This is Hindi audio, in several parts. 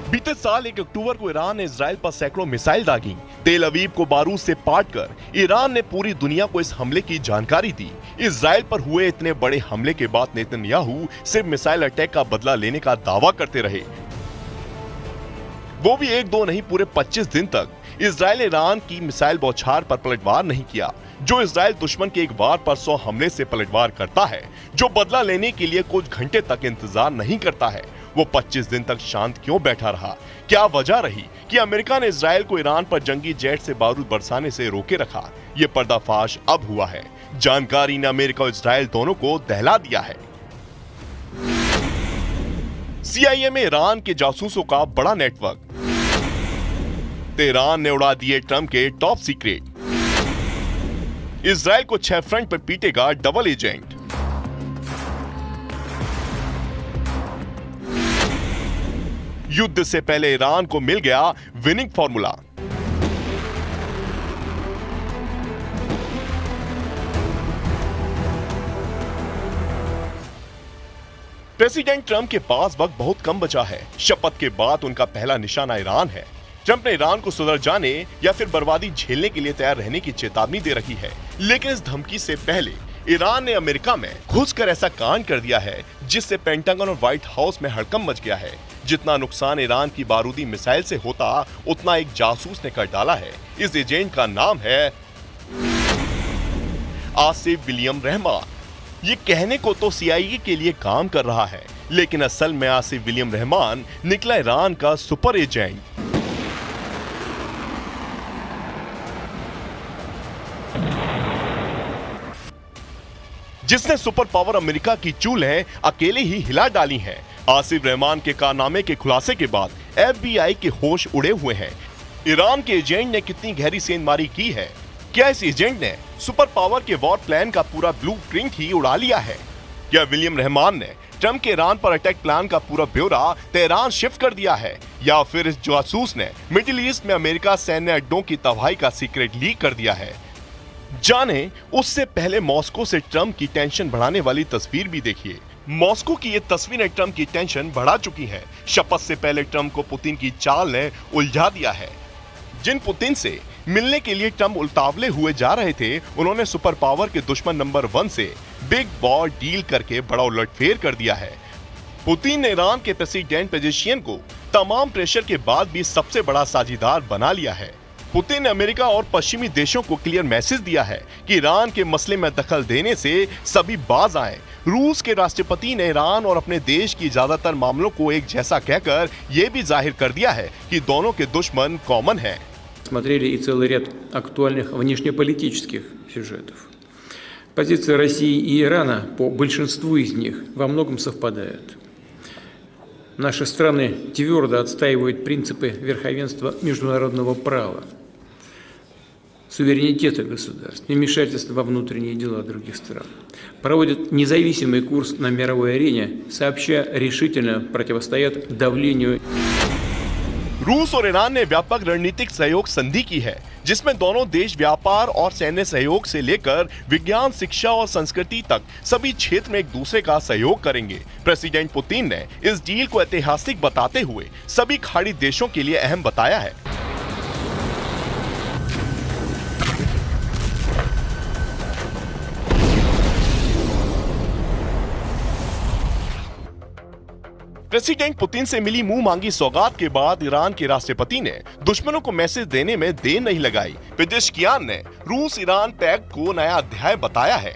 बीते साल 1 अक्टूबर को ईरान ने इजराइल पर सैकड़ों मिसाइल दागी। तेल अवीव को बारूद से पाट कर ईरान ने पूरी दुनिया को इस हमले की जानकारी दी। इजराइल पर हुए इतने बड़े हमले के बाद नेतन्याहू सिर्फ मिसाइल अटैक का बदला लेने का दावा करते रहे, वो भी 1-2 नहीं, पूरे 25 दिन तक इजराइल ने ईरान की मिसाइल बौछार पर पलटवार नहीं किया। जो इजराइल दुश्मन के एक वार पर 100 हमले से पलटवार करता है, जो बदला लेने के लिए कुछ घंटे तक इंतजार नहीं करता है, वो 25 दिन तक शांत क्यों बैठा रहा? क्या वजह रही कि अमेरिका ने इजराइल को ईरान पर जंगी जेट से बारूद बरसाने से रोके रखा? ये पर्दाफाश अब हुआ है। जानकारी ने अमेरिका और इजराइल दोनों को दहला दिया है। CIA में ईरान के जासूसों का बड़ा नेटवर्क। तेहरान ने उड़ा दिए ट्रंप के टॉप सीक्रेट। इजराइल को 6 फ्रंट पर पीटेगा डबल एजेंट। युद्ध से पहले ईरान को मिल गया विनिंग फॉर्मूला। प्रेसिडेंट ट्रंप के पास वक्त बहुत कम बचा है। शपथ के बाद उनका पहला निशाना ईरान है। ट्रंप ने ईरान को सुधर जाने या फिर बर्बादी झेलने के लिए तैयार रहने की चेतावनी दे रखी है, लेकिन इस धमकी से पहले ईरान ने अमेरिका में घुसकर ऐसा कांड कर दिया है जिससे पेंटागन और व्हाइट हाउस में हड़कंप मच गया है। जितना नुकसान ईरान की बारूदी मिसाइल से होता, उतना एक जासूस ने कर डाला है। इस एजेंट का नाम है आसिफ विलियम रहमान। ये कहने को तो CIA के लिए काम कर रहा है, लेकिन असल में आसिफ विलियम रहमान निकला ईरान का सुपर एजेंट। जिसने सुपर पावर अमेरिका की चूल्हे अकेले ही हिला डाली हैं। आसिफ रहमान के कारनामे के खुलासे के बाद FBI के होश उड़े हुए हैं। ईरान के एजेंट ने कितनी गहरी सेंधमारी की है? क्या इस एजेंट ने सुपर पावर के वॉर प्लान का पूरा ब्लूप्रिंट ही उड़ा लिया है? क्या विलियम रहमान ने ट्रंप के ईरान पर अटैक प्लान का पूरा ब्यौरा तेहरान शिफ्ट कर दिया है? या फिर इस जासूस ने मिडिल ईस्ट में अमेरिका सैन्य अड्डों की तबाही का सीक्रेट लीक कर दिया है? जाने उससे पहले मॉस्को से ट्रंप की टेंशन बढ़ाने वाली तस्वीर भी देखिए। मॉस्को की ये तस्वीर ने ट्रंप की टेंशन बढ़ा चुकी है। शपथ से पहले ट्रंप को पुतिन की चाल ने उलझा दिया है। जिन पुतिन से मिलने के लिए ट्रंप उतावले हुए जा रहे थे, उन्होंने सुपर पावर के दुश्मन नंबर 1 से बिग वॉर डील करके बड़ा उलटफेर कर दिया है। पुतिन ने ईरान के प्रेसिडेंट पेजेशियन को तमाम प्रेशर के बाद भी सबसे बड़ा साझीदार बना लिया है। पुतिन ने अमेरिका और पश्चिमी देशों को क्लियर मैसेज दिया है कि ईरान के मसले में दखल देने से सभी बाज आए। रूस के राष्ट्रपति ने ईरान और अपने देश की ज्यादातर मामलों को एक जैसा कहकर यह भी जाहिर कर दिया है कि दोनों के दुश्मन कॉमन हैं। Смотрели и целый ряд актуальных внешнеполитических сюжетов. Позиции России и Ирана по большинству из них во многом совпадают. Наши страны твердо отстаивают принципы верховенства международного права, суверенитета государств, невмешательства во внутренние дела других стран. Проводят независимый курс на мировой арене, сообща решительно противостоят давлению. रूस और ईरान ने व्यापक रणनीतिक सहयोग संधि की है, जिसमें दोनों देश व्यापार और सैन्य सहयोग से लेकर विज्ञान, शिक्षा और संस्कृति तक सभी क्षेत्र में एक दूसरे का सहयोग करेंगे। प्रेसिडेंट पुतिन ने इस डील को ऐतिहासिक बताते हुए सभी खाड़ी देशों के लिए अहम बताया है। प्रेसिडेंट पुतिन से मिली मुंह मांगी सौगात के बाद ईरान के राष्ट्रपति ने दुश्मनों को मैसेज देने में देर नहीं लगाई। पेजेश्कियान ने रूस ईरान पैक्ट को नया अध्याय बताया है।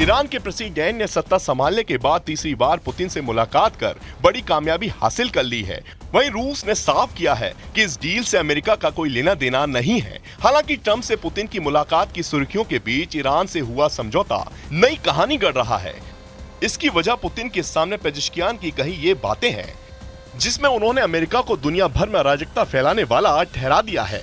ईरान के प्रेसिडेंट ने सत्ता संभालने के बाद तीसरी बार पुतिन से मुलाकात कर बड़ी कामयाबी हासिल कर ली है। वहीं रूस ने साफ किया है कि इस डील से अमेरिका का कोई लेना देना नहीं है। हालांकि ट्रंप से पुतिन की मुलाकात की सुर्खियों के बीच ईरान से हुआ समझौता नई कहानी गढ़ रहा है। इसकी वजह पुतिन के सामने पेजेश्कियान की कही ये बातें हैं, जिसमें उन्होंने अमेरिका को दुनिया भर में अराजकता फैलाने वाला ठहरा दिया है।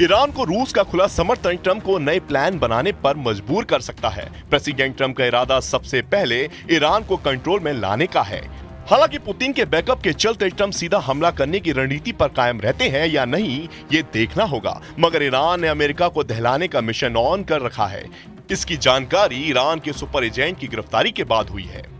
ईरान को रूस का खुला समर्थन ट्रंप को नए प्लान बनाने पर मजबूर कर सकता है। प्रेसिडेंट ट्रंप का इरादा सबसे पहले ईरान को कंट्रोल में लाने का है। हालांकि पुतिन के बैकअप के चलते ट्रंप सीधा हमला करने की रणनीति पर कायम रहते हैं या नहीं, ये देखना होगा। मगर ईरान ने अमेरिका को दहलाने का मिशन ऑन कर रखा है। इसकी जानकारी ईरान के सुपर एजेंट की गिरफ्तारी के बाद हुई है।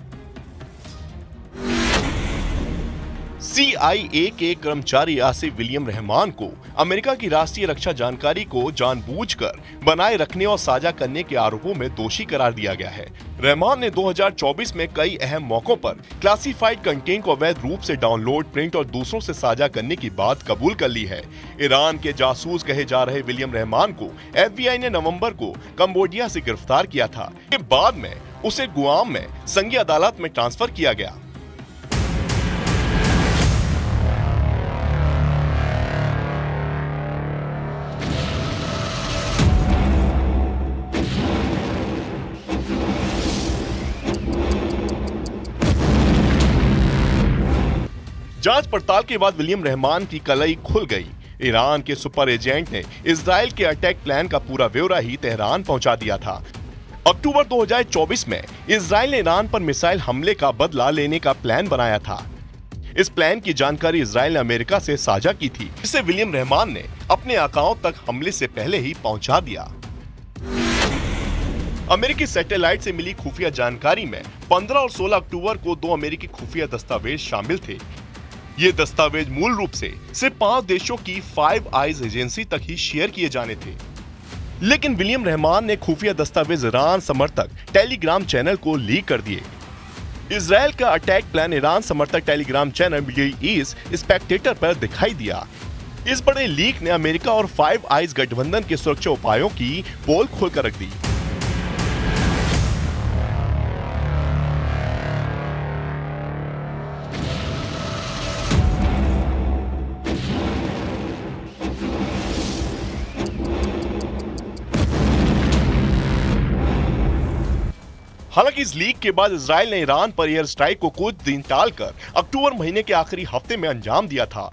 CIA के कर्मचारी आसिफ विलियम रहमान को अमेरिका की राष्ट्रीय रक्षा जानकारी को जानबूझकर बनाए रखने और साझा करने के आरोपों में दोषी करार दिया गया है। रहमान ने 2024 में कई अहम मौकों पर क्लासिफाइड कंटेंट को अवैध रूप से डाउनलोड, प्रिंट और दूसरों से साझा करने की बात कबूल कर ली है। ईरान के जासूस कहे जा रहे विलियम रहमान को FBI ने नवंबर को कंबोडिया से गिरफ्तार किया था। के बाद में उसे गुआम में संघीय अदालत में ट्रांसफर किया गया। जांच पड़ताल के बाद विलियम रहमान की कलई खुल गई। ईरान के सुपर एजेंट ने इजराइल के अटैक प्लान का पूरा ब्यौरा ही तेहरान पहुंचा दिया था। अक्टूबर 2024 में इजराइल ने ईरान पर मिसाइल हमले का बदला लेने का प्लान बनाया था। इस प्लान की जानकारी इजराइल ने अमेरिका से साझा की थी, जिसे विलियम रहमान ने अपने आकाओं तक हमले से पहले ही पहुंचा दिया। अमेरिकी सैटेलाइट से मिली खुफिया जानकारी में 15 और 16 अक्टूबर को 2 अमेरिकी खुफिया दस्तावेज शामिल थे। ये दस्तावेज मूल रूप से सिर्फ 5 देशों की फाइव आइज एजेंसी तक ही शेयर किए जाने थे। लेकिन विलियम रहमान ने खुफिया दस्तावेज ईरान समर्थक टेलीग्राम चैनल को लीक कर दिए। इजराइल का अटैक प्लान ईरान समर्थक Telegram channel middle east Spectator पर दिखाई दिया। इस बड़े लीक ने अमेरिका और फाइव आइज गठबंधन के सुरक्षा उपायों की पोल खोलकर रख दी। हालांकि इस लीक के बाद इजराइल ने ईरान पर एयर स्ट्राइक को कुछ दिन टालकर अक्टूबर महीने के आखिरी हफ्ते में अंजाम दिया था।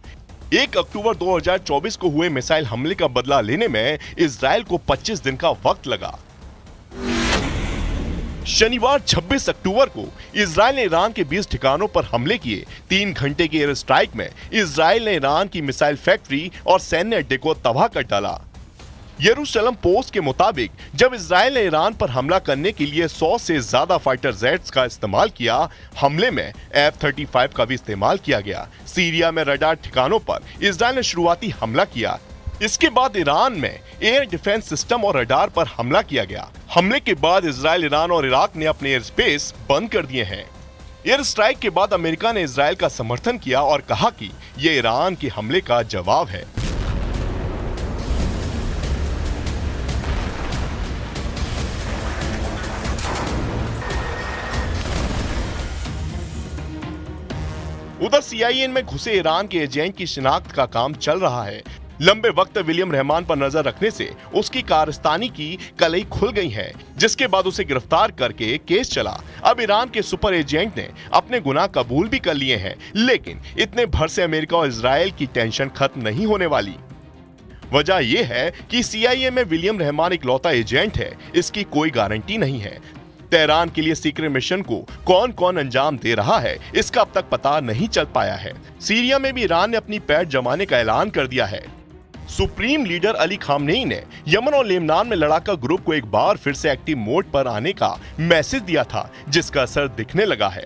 1 अक्टूबर 2024 को हुए मिसाइल हमले का बदला लेने में इजराइल को 25 दिन का वक्त लगा। शनिवार 26 अक्टूबर को इजराइल ने ईरान के 20 ठिकानों पर हमले किए। 3 घंटे की एयर स्ट्राइक में इजराइल ने ईरान की मिसाइल फैक्ट्री और सैन्य अड्डे को तबाह कर डाला। यरूशलेम पोस्ट के मुताबिक जब इजराइल ने ईरान पर हमला करने के लिए 100 से ज्यादा फाइटर जेट्स का इस्तेमाल किया, हमले में F-35 का भी इस्तेमाल किया गया। सीरिया में रडार ठिकानों पर इजराइल ने शुरुआती हमला किया। इसके बाद ईरान में एयर डिफेंस सिस्टम और रडार पर हमला किया गया। हमले के बाद इजराइल, ईरान और इराक ने अपने एयर स्पेस बंद कर दिए हैं। एयर स्ट्राइक के बाद अमेरिका ने इजराइल का समर्थन किया और कहा कि यह ईरान के हमले का जवाब है। उधर CIA में घुसे ईरान के एजेंट की शिनाख्त का काम चल रहा है। लंबे वक्त विलियम रहमान पर नजर रखने से उसकी कारस्तानी की कलई खुल गई है, जिसके बाद उसे गिरफ्तार करके केस चला। अब ईरान के सुपर एजेंट ने अपने गुनाह कबूल भी कर लिए हैं, लेकिन इतने भर से अमेरिका और इजराइल की टेंशन खत्म नहीं होने वाली। वजह यह है कि CIA में विलियम रहमान इकलौता एजेंट है, इसकी कोई गारंटी नहीं है। तेहरान के लिए सीक्रेट मिशन को कौन कौन अंजाम दे रहा है, इसका अब तक पता नहीं चल पाया है। सीरिया में भी ईरान ने अपनी पैठ जमाने का ऐलान कर दिया है। सुप्रीम लीडर अली खामनेई ने यमन और लेबनान में लड़ाका ग्रुप को एक बार फिर से एक्टिव मोड पर आने का मैसेज दिया था, जिसका असर दिखने लगा है।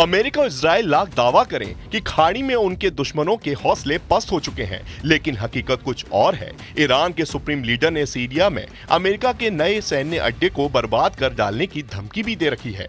अमेरिका और इजराइल लाख दावा करें कि खाड़ी में उनके दुश्मनों के हौसले पस्त हो चुके हैं, लेकिन हकीकत कुछ और है। ईरान के सुप्रीम लीडर ने सीरिया में अमेरिका के नए सैन्य अड्डे को बर्बाद कर डालने की धमकी भी दे रखी है।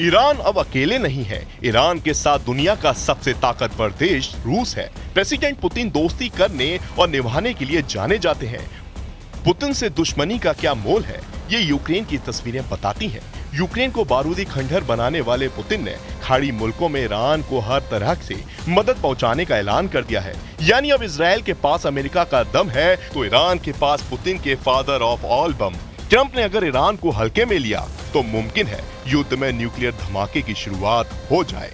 ईरान अब अकेले नहीं है। ईरान के साथ दुनिया का सबसे ताकतवर देश रूस है। प्रेसिडेंट पुतिन दोस्ती करने और निभाने के लिए जाने जाते हैं। पुतिन से दुश्मनी का क्या मोल है, ये यूक्रेन की तस्वीरें बताती हैं। यूक्रेन को बारूदी खंडहर बनाने वाले पुतिन ने खाड़ी मुल्कों में ईरान को हर तरह से मदद पहुंचाने का ऐलान कर दिया है। यानी अब इजराइल के पास अमेरिका का दम है तो ईरान के पास पुतिन के father of all bomb. Trump ने अगर ईरान को हल्के में लिया तो मुमकिन है युद्ध में न्यूक्लियर धमाके की शुरुआत हो जाए।